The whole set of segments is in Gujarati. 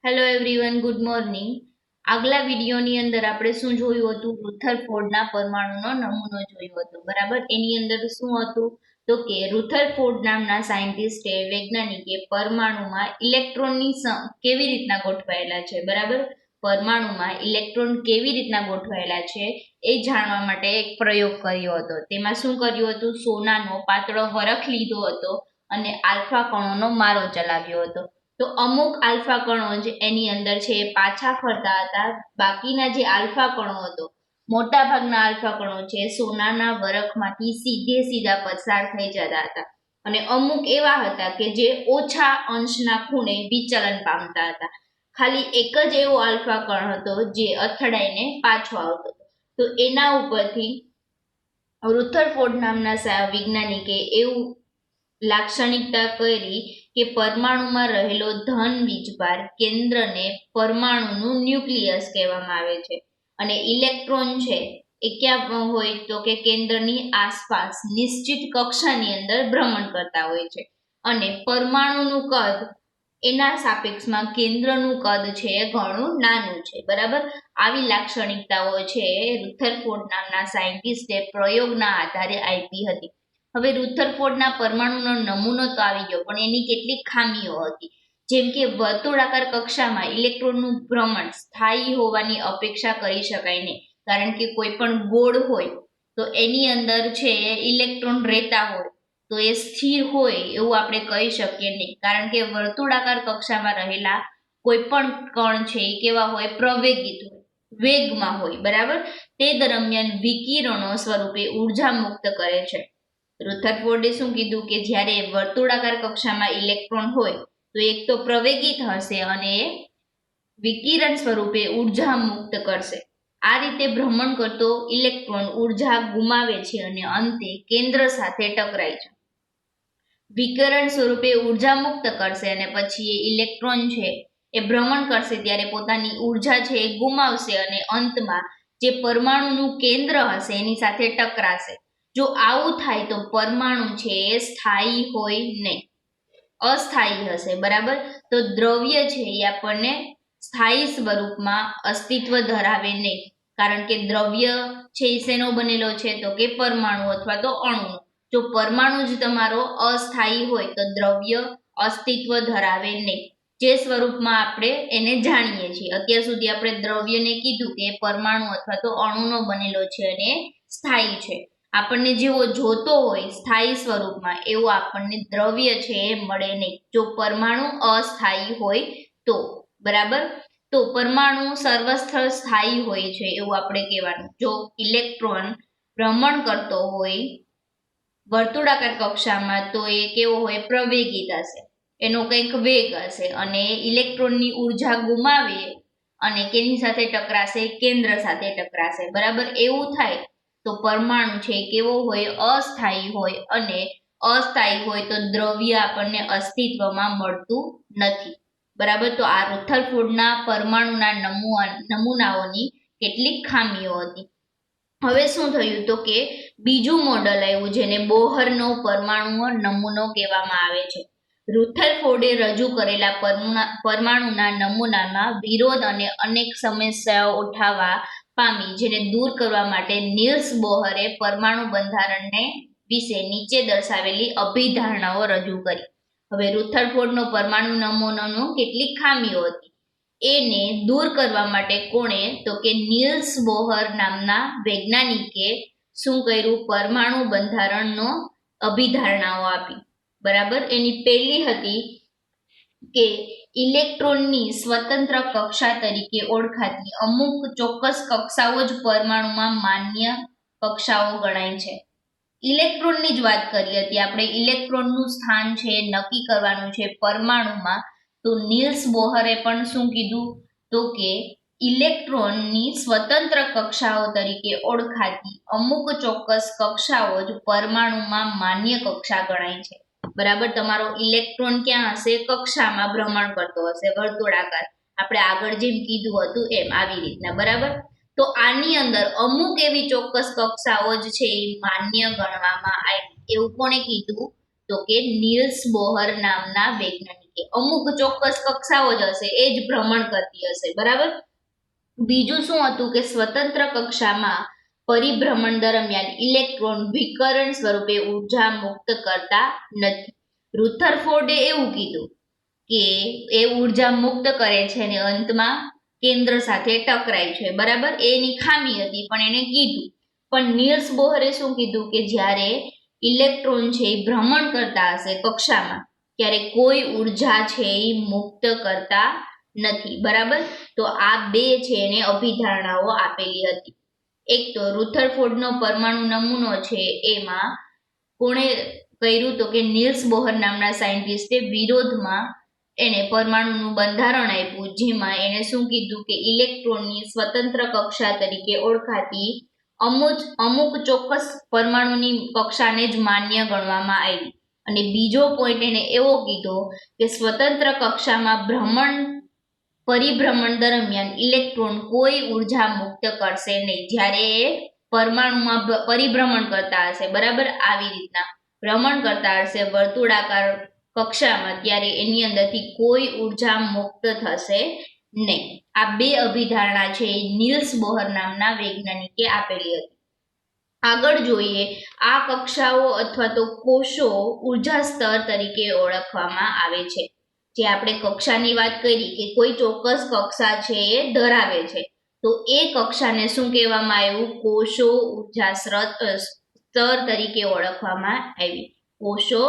Hello everyone, good morning. આગલા વિડીયોની અંદર આપણે શું જોયું હતું? રુથરફોર્ડના પરમાણુનો નમૂનો જોયો હતો, બરાબર. એની અંદર શું હતું તો કે રુથરફોર્ડ નામના સાયન્ટિસ્ટે વૈજ્ઞાનિકે પરમાણુમાં ઇલેક્ટ્રોનની કેવી રીતના ગોઠવાયેલા છે, બરાબર. પરમાણુમાં ઇલેક્ટ્રોન કેવી રીતના ગોઠવાયેલા છે એ જાણવા માટે એક પ્રયોગ કર્યો હતો. તેમાં શું કર્યું હતું? સોનાનો પાતળો વરખ લીધો હતો અને આલ્ફા કણોનો મારો ચલાવ્યો હતો. તો અમુક આલ્ફા કણો જે એની અંદર છે એ પાછા ફરતા હતા. બાકીના જે આલ્ફા કણો હતો, મોટા ભાગના આલ્ફા કણો છે સોનાના વરખમાંથી સીધા પસાર થઈ જતા હતા. અને અમુક એવા હતા કે જે ઓછા અંશના ખૂણે વિચલન પામતા હતા. ખાલી એક જ એવો આલ્ફા કણ હતો જે અથડાઈને પાછો આવતો હતો. તો એના ઉપરથી રુથરફોર્ડ નામના વૈજ્ઞાનિકે એવું લાક્ષણિકતા કરી કે પરમાણુમાં રહેલો ધન વીજભાર કેન્દ્રને પરમાણુનું ન્યુક્લિયસ કહેવામાં આવે છે. અને ઇલેક્ટ્રોન છે એ ક્યાં હોય તો કે કેન્દ્રની આસપાસ નિશ્ચિત કક્ષાની અંદર ભ્રમણ કરતા હોય છે. અને પરમાણુનું કદ એના સાપેક્ષમાં કેન્દ્રનું કદ છે એ ઘણું નાનું છે, બરાબર. આવી લાક્ષણિકતાઓ છે રુથરફોર્ડ નામના સાયન્ટિસ્ટે પ્રયોગના આધારે આપી હતી. હવે રુથરફોર્ડના પરમાણુનો નમૂનો તો આવી ગયો, પણ એની કેટલીક ખામીઓ હતી. જેમ કે વર્તુળાકાર કક્ષામાં ઇલેક્ટ્રોનનું ભ્રમણ સ્થાયી હોવાની અપેક્ષા કરી શકાય નહીં, કારણ કે કોઈ પણ ગોળ હોય તો એની અંદર છે ઇલેક્ટ્રોન રહેતા હોય તો એ સ્થિર હોય એવું આપણે કહી શકીએ નહીં, કારણ કે વર્તુળાકાર કક્ષામાં રહેલા કોઈ પણ કણ છે એ કેવા હોય? પ્રવેગિત હોય, વેગમાં હોય, બરાબર. તે દરમિયાન વિકિરણો સ્વરૂપે ઉર્જા મુક્ત કરે છે. રુથરફોર્ડે શું કીધું કે જ્યારે વર્તુળાકાર કક્ષામાં ઇલેક્ટ્રોન હોય તો એક તો પ્રવેગિત હશે અને વિકિરણ સ્વરૂપે ઉર્જા મુક્ત કરશે. આ રીતે ભ્રમણ કરતો ઇલેક્ટ્રોન ઉર્જા ગુમાવે છે અને અંતે કેન્દ્ર સાથે ટકરાય છે. વિકિરણ સ્વરૂપે ઉર્જા મુક્ત કરશે અને પછી એ ઇલેક્ટ્રોન છે એ ભ્રમણ કરશે ત્યારે પોતાની ઉર્જા છે એ ગુમાવશે અને અંતમાં જે પરમાણુનું કેન્દ્ર હશે એની સાથે ટકરાશે. જો આવું થાય તો પરમાણુ છે એ સ્થાયી હોય નહીં, અસ્થાયી હશે, બરાબર. તો દ્રવ્ય છે એ આપણને સ્થાયી સ્વરૂપમાં અસ્તિત્વ ધરાવે નહીં, કારણ કે દ્રવ્ય છે એ શેનો બનેલો છે તો કે પરમાણુ અથવા તો અણુનો. જો પરમાણુ જ તમારો અસ્થાયી હોય તો દ્રવ્ય અસ્તિત્વ ધરાવે નહીં, જે સ્વરૂપમાં આપણે એને જાણીએ છીએ. અત્યાર સુધી આપણે દ્રવ્યને કીધું કે પરમાણુ અથવા તો અણુનો બનેલો છે અને સ્થાયી છે. આપણને જેવો જોતો હોય સ્થાયી સ્વરૂપમાં એવું આપણને દ્રવ્ય છે એ મળે નહીં જો પરમાણુ અસ્થાયી હોય તો, બરાબર. તો પરમાણુ સર્વસ્થળ સ્થાયી હોય છે એવું આપણે કહેવાનું. જો ઇલેક્ટ્રોન ભ્રમણ કરતો હોય વર્તુળાકાર કક્ષામાં તો એ કેવો હોય? પ્રવેગિત હશે, એનો કંઈક વેગ હશે અને ઇલેક્ટ્રોનની ઉર્જા ગુમાવે અને કેની સાથે ટકરાશે? કેન્દ્ર સાથે ટકરાશે, બરાબર. એવું થાય તો પરમાણુ છે કેવો હોય? અસ્થાયી હોય અને અસ્થાયી હોય તો દ્રવ્ય આપણને અસ્તિત્વમાં મળતું નથી, બરાબર. તો આ રુથરફોર્ડના પરમાણુના નમૂનાઓની કેટલીક ખામીઓ હતી. હવે શું થયું તો કે બીજું મોડલ આવ્યું જેને બોહરનો પરમાણુ નમૂનો કહેવામાં આવે છે. રુથરફોર્ડે રજૂ કરેલા પરમાણુના નમૂનામાં વિરોધ અને અનેક સમસ્યાઓ ઉઠાવવા પામી, જેને દૂર કરવા માટે નીલ્સ બોહરે પરમાણુ બંધારણને વિશે નીચે દર્શાવેલી અભિધારણાઓ રજૂ કરી. હવે રુથરફોર્ડનો પરમાણુ નમૂનાનો કેટલીક ખામીઓ હતી. એને દૂર કરવા માટે કોણે તો કે નીલ્સ બોહર નામના વૈજ્ઞાનિકે શું કર્યું? પરમાણુ બંધારણનો અભિધારણાઓ આપી, બરાબર. એની પહેલી હતી કે ઇલેક્ટ્રોનની સ્વતંત્ર કક્ષા તરીકે ઓળખાતી અમુક ચોક્કસ કક્ષાઓ જ પરમાણુમાં માન્ય કક્ષાઓ ગણાય છે. ઇલેક્ટ્રોનની જ વાત કરી હતી આપણે. ઇલેક્ટ્રોનનું સ્થાન છે નક્કી કરવાનું છે પરમાણુમાં. તો નીલ્સ બોહરે પણ શું કીધું તો કે ઇલેક્ટ્રોનની સ્વતંત્ર કક્ષાઓ તરીકે ઓળખાતી અમુક ચોક્કસ કક્ષાઓ જ પરમાણુમાં માન્ય કક્ષા ગણાય છે, બરાબર. તમારો ઇલેક્ટ્રોન ક્યાં હશે? કક્ષામાં ભ્રમણ કરતો હશે, વર્તુળાકાર. આપણે આગળ જેમ કીધું હતું એમ આવી રીતના, બરાબર. તો આની અંદર અમુક એવી ચોક્કસ કક્ષાઓ જ છે એ માન્ય ગણવામાં આવી. એવું કોણે કીધું તો કે નીલ્સ બોહર નામના વૈજ્ઞાનિક. તરીકે, અમુક ચોક્કસ કક્ષાઓ જ હશે એ જ ભ્રમણ કરતી હશે, બરાબર. બીજું શું હતું કે સ્વતંત્ર કક્ષામાં પરિભ્રમણ દરમિયાન ઇલેક્ટ્રોન વિકર્ણ સ્વરૂપે ઉર્જા મુક્ત કરતા નથી. રુથરફોર્ડે એવું કીધું કે એ ઉર્જા મુક્ત કરે છે અને અંતમાં કેન્દ્ર સાથે ટકરાય છે, બરાબર. એની ખામી હતી પણ એને કીધું. પણ નિલ્સ બોહરે શું કીધું કે જ્યારે ઇલેક્ટ્રોન છે એ ભ્રમણ કરતા હશે કક્ષામાં ત્યારે કોઈ ઉર્જા છે એ મુક્ત કરતા નથી, બરાબર. તો આ બે છે એને અભિધારણાઓ આપેલી હતી. એક તો રુથરફોર્ડનો પરમાણુ નમૂનો છે એમાં કોણે કર્યું તો કે નિલ્સ બોહર નામના સાયન્ટિસ્ટે વિરોધમાં એને પરમાણુનું બંધારણ આપ્યું, જેમાં એને શું કીધું કે ઇલેક્ટ્રોનની સ્વતંત્ર કક્ષા તરીકે ઓળખાતી અમુક ચોક્કસ પરમાણુની કક્ષાને જ માન્ય ગણવામાં આવી. અને બીજો પોઈન્ટ એને એવો કીધો કે સ્વતંત્ર કક્ષામાં પરિભ્રમણ દરમિયાન ઇલેક્ટ્રોન કોઈ ઉર્જા મુક્ત કરશે નહીં જ્યારે એ પરમાણુમાં પરિભ્રમણ કરતા હશે, બરાબર. આવી રીતના ભ્રમણ કરતા હશે વર્તુળાકાર કક્ષામાં ત્યારે એની અંદરથી કોઈ ઉર્જા મુક્ત થશે નહીં. આ બે અભિધારણા છે એ નિલ્સ બોહર નામના વૈજ્ઞાનિકે આપેલી હતી. આગળ જોઈએ, આ કક્ષાઓ અથવા તો કોષો ઉર્જા સ્તર તરીકે ઓળખવામાં આવે છે. જે આપણે કક્ષાની વાત કરી કે કોઈ ચોક્કસ કક્ષા છે એ ધરાવે છે, તો એ કક્ષાને શું કહેવામાં આવ્યું? કોષો ઉર્જા સ્તર તરીકે ઓળખવામાં આવી. કોષો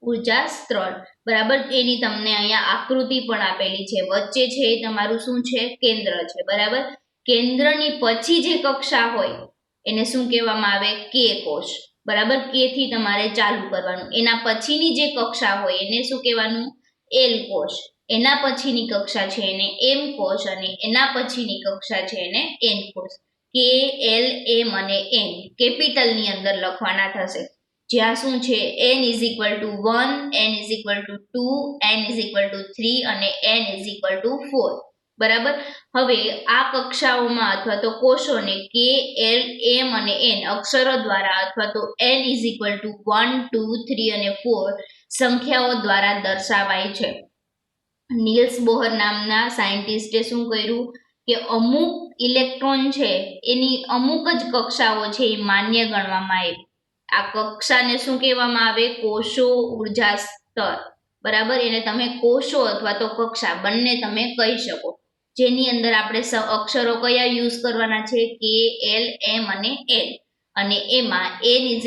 ઉર્જા સ્તર, બરાબર. એની તમને અહીંયા આકૃતિ પણ આપેલી છે. વચ્ચે છે એ તમારું શું છે? કેન્દ્ર છે, બરાબર. કેન્દ્રની પછી જે કક્ષા હોય એને શું કહેવામાં આવે? કે કોષ, બરાબર. કે થી તમારે ચાલુ કરવાનું. એના પછીની જે કક્ષા હોય એને શું કહેવાનું? એલ કોષ. એના પછીની કક્ષા છે એને એમ કોષ અને એના પછીની કક્ષા છે એને એન કોષ. કે એલ એમ અને એન કેપિટલની અંદર લખવાના થશે. જ્યાં શું છે? n = 1, n = 2, n = 3 અને n = 4, બરાબર. હવે આ કક્ષાઓમાં અથવા તો કોષોને કે એલ એમ અને એન અક્ષરો દ્વારા અથવા તો n = 1, 2, 3 અને 4 સંખ્યાઓ દ્વારા દર્શાવાય છે. નિલ્સ બોહર નામના સાયન્ટિસ્ટે શું કર્યું કે અમુક ઇલેક્ટ્રોન છે એની અમુક જ કક્ષાઓ છે એ માન્ય ગણવામાં આવી. આ કક્ષાને શું કહેવામાં આવે? કોષો ઉર્જા સ્તર, બરાબર. એને તમે કોષો અથવા તો કક્ષા બંને તમે કહી શકો. જેની અંદર આપણે અક્ષરો કયા યુઝ કરવાના છે? કે એલ એમ અને એલ. અને એમાં n =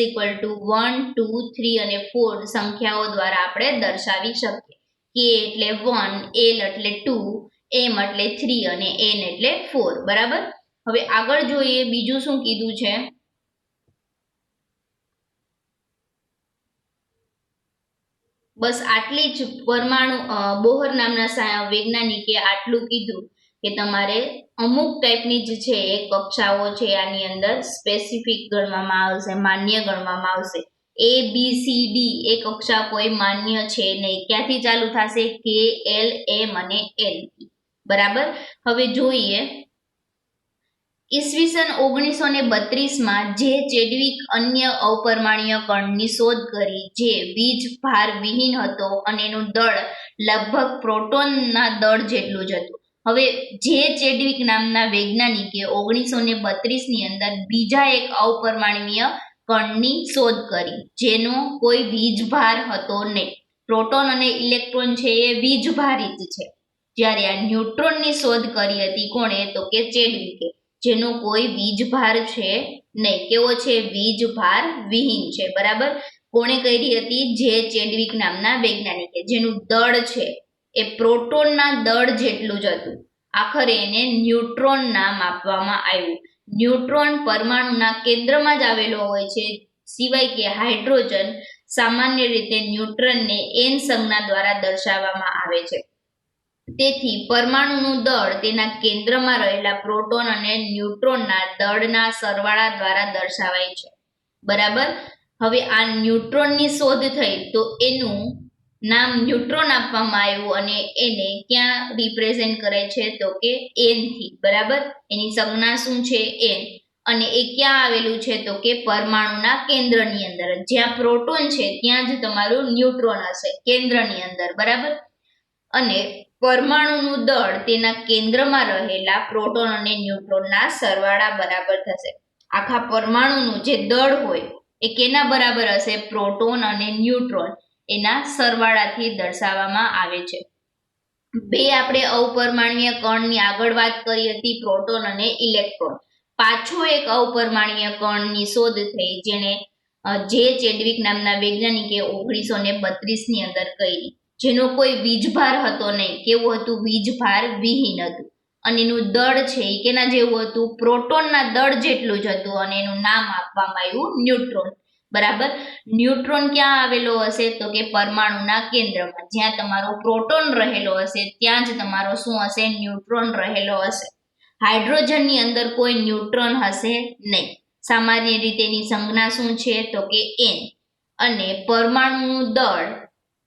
1, 2, 3 અને 4 સંખ્યાઓ દ્વારા આપણે દર્શાવી શકીએ. કે એટલે 1, એલ એટલે 2, એમ એટલે 3 અને n એટલે 4, બરાબર. હવે આગળ જોઈએ બીજું શું કીધું છે. બસ આટલી જ પરમાણુ બોહર નામના વૈજ્ઞાનિકે આટલું કીધું કે તમારે અમુક ટાઈપની જ છે એ કક્ષાઓ છે આની અંદર સ્પેસિફિક ગણવામાં આવશે, માન્ય ગણવામાં આવશે. A B C D એ કક્ષા કોઈ માન્ય છે નહીં. ક્યાંથી ચાલુ થશે? કે એલ એમ અને એન, બરાબર. હવે જોઈએ ઈસવીસન 1932માં જે ચેડવિક અન્ય અપરમાણ્વીય કણની શોધ કરી જે વીજ ભાર વિહીન હતો અને એનું દળ લગભગ પ્રોટોનના દળ જેટલું જ હતું. હવે જે ચેડવિક નામના વૈજ્ઞાનિકે 1932ની અંદર બીજા એક અપરમાણ્વીય કણની શોધ કરી જેનો કોઈ વીજભાર હતો નહીં. પ્રોટોન અને ઇલેક્ટ્રોન છે એ વીજભારિત છે. જ્યારે આ ન્યુટ્રોનની શોધ કરી હતી કોણે? તો કે ચેડવિકે, જેનો કોઈ વીજભાર છે નહીં. કેવો છે? વીજભાર વિહીન છે, બરાબર. કોણે કરી હતી? જે ચેડવિક નામના વૈજ્ઞાનિકે, જેનું દળ છે એ પ્રોટોનના દળ જેટલું જ હતું. આખરે એને ન્યુટ્રોન નામ આપવામાં આવ્યું. ન્યુટ્રોન પરમાણુના કેન્દ્રમાં જ આવેલો હોય છે, સિવાય કે હાઇડ્રોજન સામાન્ય રીતે ન્યુટ્રોનને n સંજ્ઞા દ્વારા દર્શાવવામાં આવે છે. તેથી પરમાણુનું દળ તેના કેન્દ્રમાં રહેલા પ્રોટોન અને ન્યુટ્રોનના દળના સરવાળા દ્વારા દર્શાવાય છે, બરાબર. હવે આ ન્યુટ્રોનની શોધ થઈ તો એનું નામ ન્યુટ્રોન આપવામાં આવ્યું અને એને ક્યાં રિપ્રેઝેન્ટ કરે છે? તો કે n થી, બરાબર. એની સંજ્ઞા શું છે? n. અને એ ક્યાં આવેલું છે? તો કે પરમાણુના કેન્દ્રની અંદર. જ્યાં પ્રોટોન છે ત્યાં જ તમારું ન્યુટ્રોન હશે, કેન્દ્રની અંદર, બરાબર. અને પરમાણુનું દળ તેના કેન્દ્રમાં રહેલા પ્રોટોન અને ન્યુટ્રોનના સરવાળા બરાબર થશે. આખા પરમાણુનું જે દળ હોય એ કેના બરાબર હશે? પ્રોટોન અને ન્યુટ્રોન એના સરવાળાથી દર્શાવવામાં આવે છે. બે આપણે અપરમાણ્વીય કણની આગળ વાત કરી હતી, પ્રોટોન અને ઇલેક્ટ્રોન. પાછો એક અપરમાણ્વીય કણની શોધ થઈ જેને જે ચેડવિક નામના વૈજ્ઞાનિકે 1932 ની અંદર કરી, જેનો કોઈ વીજભાર હતો નહીં. કેવું હતું? વીજભાર વિહીન હતું. અને એનું દળ છે એ કેના જેવું હતું? પ્રોટોનના દળ જેટલું જ હતું. અને એનું નામ આપવામાં આવ્યું ન્યુટ્રોન. બરાબર. ન્યુટ્રોન ક્યાં આવેલો હશે? તો કે પરમાણુના કેન્દ્રમાં. જ્યાં તમારો પ્રોટોન રહેલો હશે ત્યાં જ તમારો શું હશે? ન્યુટ્રોન રહેલો હશે. હાઇડ્રોજનની અંદર કોઈ ન્યુટ્રોન હશે નહીં. સામાન્ય રીતે એની સંજ્ઞા શું છે? તો કે n. અને પરમાણુનું દળ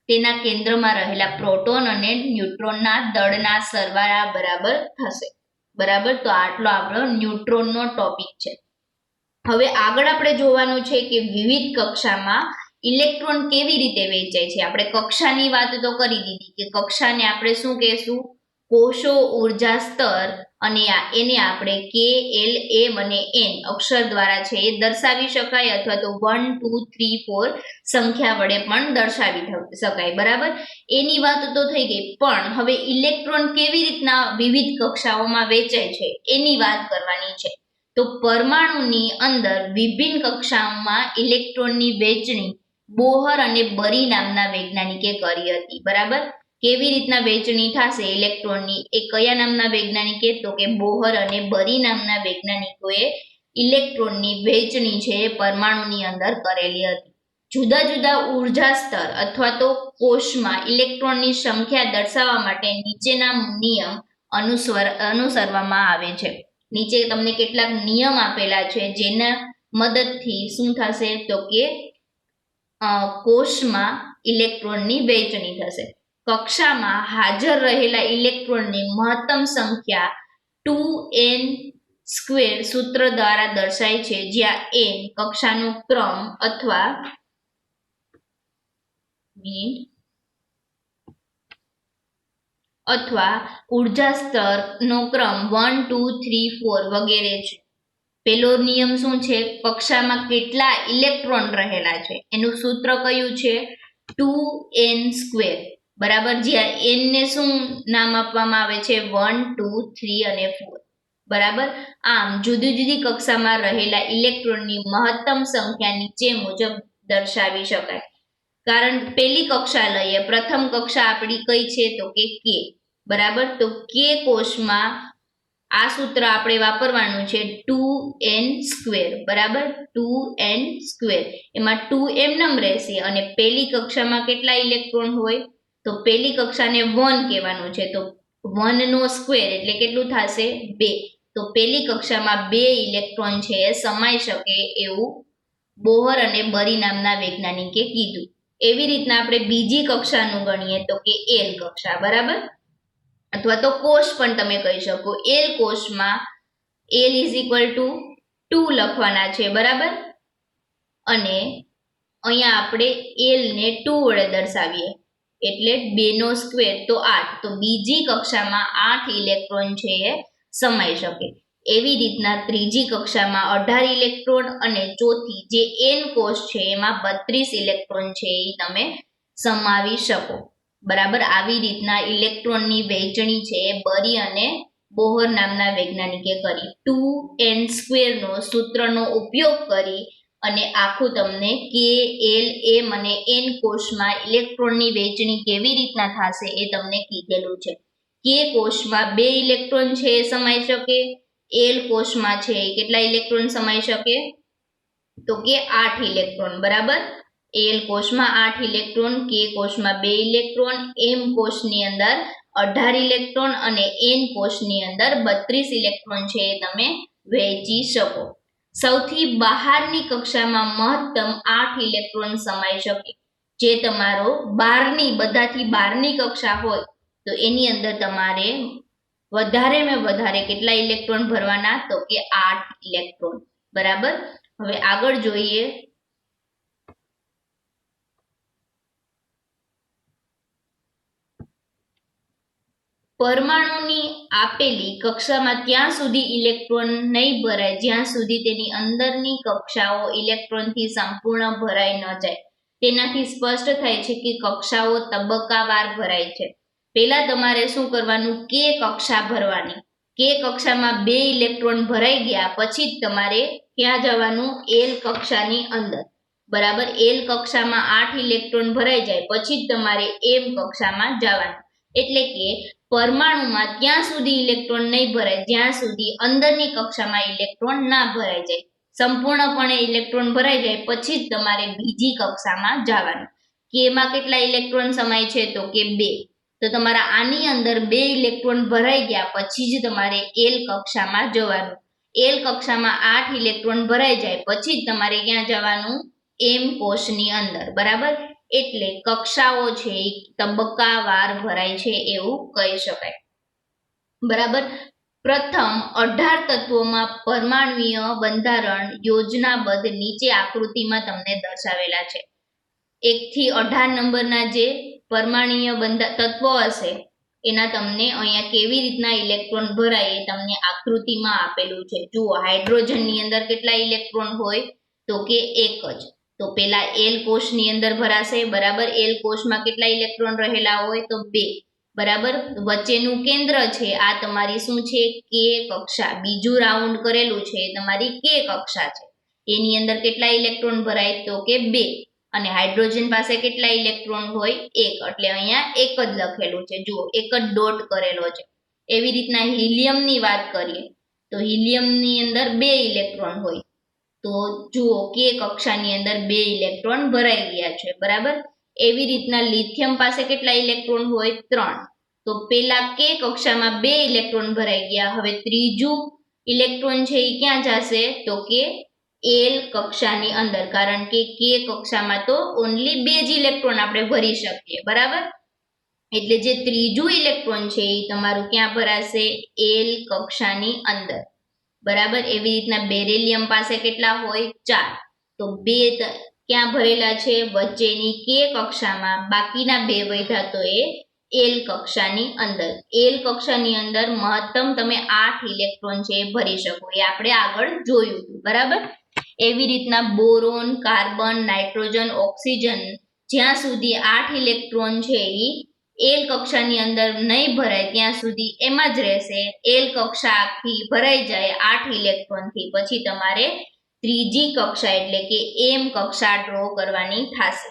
તેના કેન્દ્રમાં રહેલા પ્રોટોન અને ન્યુટ્રોનના દળના સરવાળા બરાબર થશે. બરાબર. તો આટલો આપણો ન્યુટ્રોનનો ટોપિક છે. હવે આગળ આપણે જોવાનું છે કે વિવિધ કક્ષામાં ઇલેક્ટ્રોન કેવી રીતે વહેંચાય છે. આપણે કક્ષાની વાત તો કરી દીધી કે કક્ષાને આપણે શું કહેશું? કોષો, ઉર્જા સ્તર, અને એને આપણે કે, એલ, એમ અને એન અક્ષર દ્વારા છે એ દર્શાવી શકાય, અથવા તો 1 2 3 4 સંખ્યા વડે પણ દર્શાવી શકાય. બરાબર. એની વાત તો થઈ ગઈ, પણ હવે ઇલેક્ટ્રોન કેવી રીતના વિવિધ કક્ષાઓમાં વહેંચાય છે એની વાત કરવાની છે. તો પરમાણુની અંદર વિભિન્ન કક્ષાઓમાં ઇલેક્ટ્રોનની વહેંચણી બોહર અને બરી નામના વૈજ્ઞાનિકે કરી હતી. બરાબર. કેવી રીતના વહેંચણી થશે ઇલેક્ટ્રોનની? એ કયા નામના વૈજ્ઞાનિકે? તો કે બોહર અને બરી નામના વૈજ્ઞાનિકોએ ઇલેક્ટ્રોનની વહેંચણી છે પરમાણુની અંદર કરેલી હતી. જુદા જુદા ઉર્જા સ્તર અથવા તો કોષમાં ઇલેક્ટ્રોનની સંખ્યા દર્શાવવા માટે નીચેના નિયમ અનુસરવામાં આવે છે. નીચે તમને કેટલાક નિયમ આપેલા છે જેના મદદથી શું થશે? તો કે કોષમાં ઇલેક્ટ્રોનની વહેંચણી થશે. કક્ષામાં હાજર રહેલા ઇલેક્ટ્રોનની મહત્તમ સંખ્યા 2n² સૂત્ર દ્વારા દર્શાય છે, જ્યાં n કક્ષાનો ક્રમ અથવા ઉર્જા સ્તરનો ક્રમ 1 2 3 4 વગેરે છે. પેલો નિયમ શું છે? કક્ષામાં કેટલા ઇલેક્ટ્રોન રહેલા છે એનું સૂત્ર કયું છે? 2n². બરાબર. જ્યાં n ને શું નામ આપવામાં આવે છે? 1 2 3 અને 4. બરાબર. આમ જુદી જુદી કક્ષામાં રહેલા ઇલેક્ટ્રોનની મહત્તમ સંખ્યા નીચે મુજબ દર્શાવી શકાય. કારણ પેલી કક્ષા લઈએ, પ્રથમ કક્ષા આપણી કઈ છે? તો કે k. બરાબર. તો k કોષમાં આ સૂત્ર આપણે વાપરવાનું છે 2n². બરાબર. 2n². એમાં 2 એમનેમ રહેશે. અને પેલી કક્ષામાં કેટલા ઇલેક્ટ્રોન હોય? તો પેલી કક્ષાને 1 કહેવાનું છે. તો 1² એટલે કેટલું થશે? 2. તો પેલી કક્ષામાં 2 ઇલેક્ટ્રોન છે એ સમાઈ શકે એવું બોહર અને બરી નામના વૈજ્ઞાનિકે કીધું. એવી રીતના આપણે બીજી કક્ષાનું ગણીએ તો કે એલ કક્ષા. બરાબર. અથવા તો કોષ પણ તમે કહી શકો. એલ કોષમાં L = 2 લખવાના છે. બરાબર. અને અહીંયા આપણે L ને 2 વડે દર્શાવીએ એટલે 2² તો 8. તો બીજી કક્ષામાં 8 ઇલેક્ટ્રોન છે એ સમાઈ શકે. એવી રીતના ત્રીજી કક્ષામાં 18 ઇલેક્ટ્રોન અને ચોથી જે n કોષ છે એમાં 32 ઇલેક્ટ્રોન છે એ તમે સમાવી શકો. બરાબર. આવી રીતના ઇલેક્ટ્રોનની વહેંચણી છે બરી અને બોહર નામના વૈજ્ઞાનિકે કરી. 2n² નો સૂત્રનો ઉપયોગ કરી અને આખું તમને k, l, m અને n કોષમાં ઇલેક્ટ્રોનની વહેંચણી કેવી રીતના થશે એ તમને કીધેલું છે. k કોષમાં 2 ઇલેક્ટ્રોન છે એ સમાઈ શકે. l કોષમાં છે કેટલા ઇલેક્ટ્રોન સમાઈ શકે? તો કે 8 ઇલેક્ટ્રોન. બરાબર. l કોષમાં 8 ઇલેક્ટ્રોન, k કોષમાં 2 ઇલેક્ટ્રોન, m કોષની અંદર 18 ઇલેક્ટ્રોન અને n કોષની અંદર 32 ઇલેક્ટ્રોન છે એ તમે વહેંચી શકો. સૌથી બહારની કક્ષામાં મહત્તમ 8 ઇલેક્ટ્રોન સમાઈ શકે. જે તમારો બધાથી બહારની કક્ષા હોય તો એની અંદર તમારે વધારેમાં વધારે કેટલા ઇલેક્ટ્રોન ભરવાના? તો કે 8 ઇલેક્ટ્રોન. બરાબર. હવે આગળ જોઈએ. પરમાણુની આપેલી કક્ષામાં ત્યાં સુધી ઇલેક્ટ્રોન નહીં ભરાય જ્યાં સુધી તેની અંદરની કક્ષાઓ ઇલેક્ટ્રોનથી સંપૂર્ણ ભરાઈ ન જાય. તેનાથી સ્પષ્ટ થાય છે કે કક્ષાઓ તબક્કાવાર ભરાય છે. પહેલા તમારે શું કરવાનું, કે કક્ષા ભરવાની. કે કક્ષામાં 2 ઇલેક્ટ્રોન ભરાઈ ગયા પછી જ તમારે ક્યાં જવાનું, એલ કક્ષાની અંદર. બરાબર, એલ કક્ષામાં 8 ઇલેક્ટ્રોન ભરાઈ જાય પછી જ તમારે એમ કક્ષામાં જવાનું. એટલે કે પરમાણુમાં ત્યાં સુધી ઇલેક્ટ્રોન નહીં ભરાય જ્યાં સુધી અંદરની કક્ષામાં ઇલેક્ટ્રોન ના ભરાઈ જાય. સંપૂર્ણપણે ઇલેક્ટ્રોન ભરાઈ જાય પછી જ તમારે બીજી કક્ષામાં જવાનું. કેમાં કેટલા ઇલેક્ટ્રોન સમાય છે, તો કે 2. તો તમારા આની અંદર 2 ઇલેક્ટ્રોન ભરાઈ ગયા પછી જ તમારે એલ કક્ષામાં જવાનું. એલ કક્ષામાં 8 ઇલેક્ટ્રોન ભરાઈ જાય પછી જ તમારે ક્યાં જવાનું, એમ કોષની અંદર. બરાબર, એટલે કક્ષાઓ છે એ તબક્કાવાર ભરાય છે એવું કહી શકાય. બરાબર, પ્રથમ 18 તત્વોમાં પરમાણ્વીય બંધારણ યોજનાબદ્ધ નીચે આકૃતિમાં તમને દર્શાવેલા છે. 1 થી 18 નંબરના જે પરમાણ્વીય તત્વો હશે એના તમને અહીંયા કેવી રીતના ઇલેક્ટ્રોન ભરાય એ તમને આકૃતિમાં આપેલું છે. જુઓ, હાઇડ્રોજનની અંદર કેટલા ઇલેક્ટ્રોન હોય, તો કે 1 જ. તો પેલા એલ કોષની અંદર ભરાશે. બરાબર, એલ કોષમાં કેટલા ઇલેક્ટ્રોન રહેલા હોય, તો 2. બરાબર, વચ્ચેનું કેન્દ્ર છે આ તમારી શું છે, કે કક્ષા. બીજું રાઉન્ડ કરેલું છે એ તમારી કે કક્ષા છે. એની અંદર કેટલા ઇલેક્ટ્રોન ભરાય, તો કે 2. અને હાઇડ્રોજન પાસે કેટલા ઇલેક્ટ્રોન હોય, 1. એટલે અહીંયા 1 જ લખેલું છે. જુઓ, 1 જ ડોટ કરેલો છે. એવી રીતના હિલિયમની વાત કરીએ તો હિલિયમની અંદર 2 ઇલેક્ટ્રોન હોય. તો જુઓ, કે કક્ષાની અંદર 2 ઇલેક્ટ્રોન ભરાઈ ગયા છે. બરાબર, એવી રીતના લિથિયમ પાસે કેટલા ઇલેક્ટ્રોન હોય, 3. તો પેલા કે કક્ષામાં 2 ઇલેક્ટ્રોન ભરાઈ ગયા. હવે ત્રીજું ઇલેક્ટ્રોન છે એ ક્યાં જશે, તો કે એલ કક્ષાની અંદર. કારણ કે કક્ષામાં તો ઓન્લી 2 જ ઇલેક્ટ્રોન આપણે ભરી શકીએ. બરાબર, એટલે જે ત્રીજું ઇલેક્ટ્રોન છે એ તમારું ક્યાં ભરાશે, એલ કક્ષાની અંદર. બરાબર, એવી રીતના બેરિલિયમ પાસે કેટલા હોય, 4. તો 2 ક્યાં ભરેલા છે, વચ્ચેની કે કક્ષામાં. બાકીના 2 વધ્યા તો એ એલ કક્ષાની અંદર. એલ કક્ષાની અંદર મહત્તમ તમે 8 ઇલેક્ટ્રોન છે એ ભરી શકો. એ આપણે આગળ જોયું હતું. બરાબર, એવી રીતના બોરોન, કાર્બન, નાઇટ્રોજન, ઓક્સિજન જ્યાં સુધી 8 ઇલેક્ટ્રોન છે એ એલ કક્ષાની અંદર નહીં ભરાય ત્યાં સુધી એમાં જ રહેશે. એલ કક્ષા આખી ભરાઈ જાય 8 ઇલેક્ટ્રોનથી પછી તમારે ત્રીજી કક્ષા એટલે કે એમ કક્ષા ડ્રો કરવાની થશે.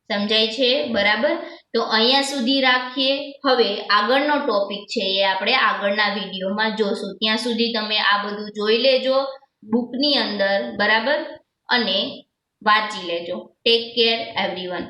સમજાય છે? બરાબર, તો અહીંયા સુધી રાખીએ. હવે આગળનો ટોપિક છે એ આપણે આગળના વિડીયોમાં જોશું. ત્યાં સુધી તમે આ બધું જોઈ લેજો બુકની અંદર. બરાબર, અને વાંચી લેજો. Take care everyone.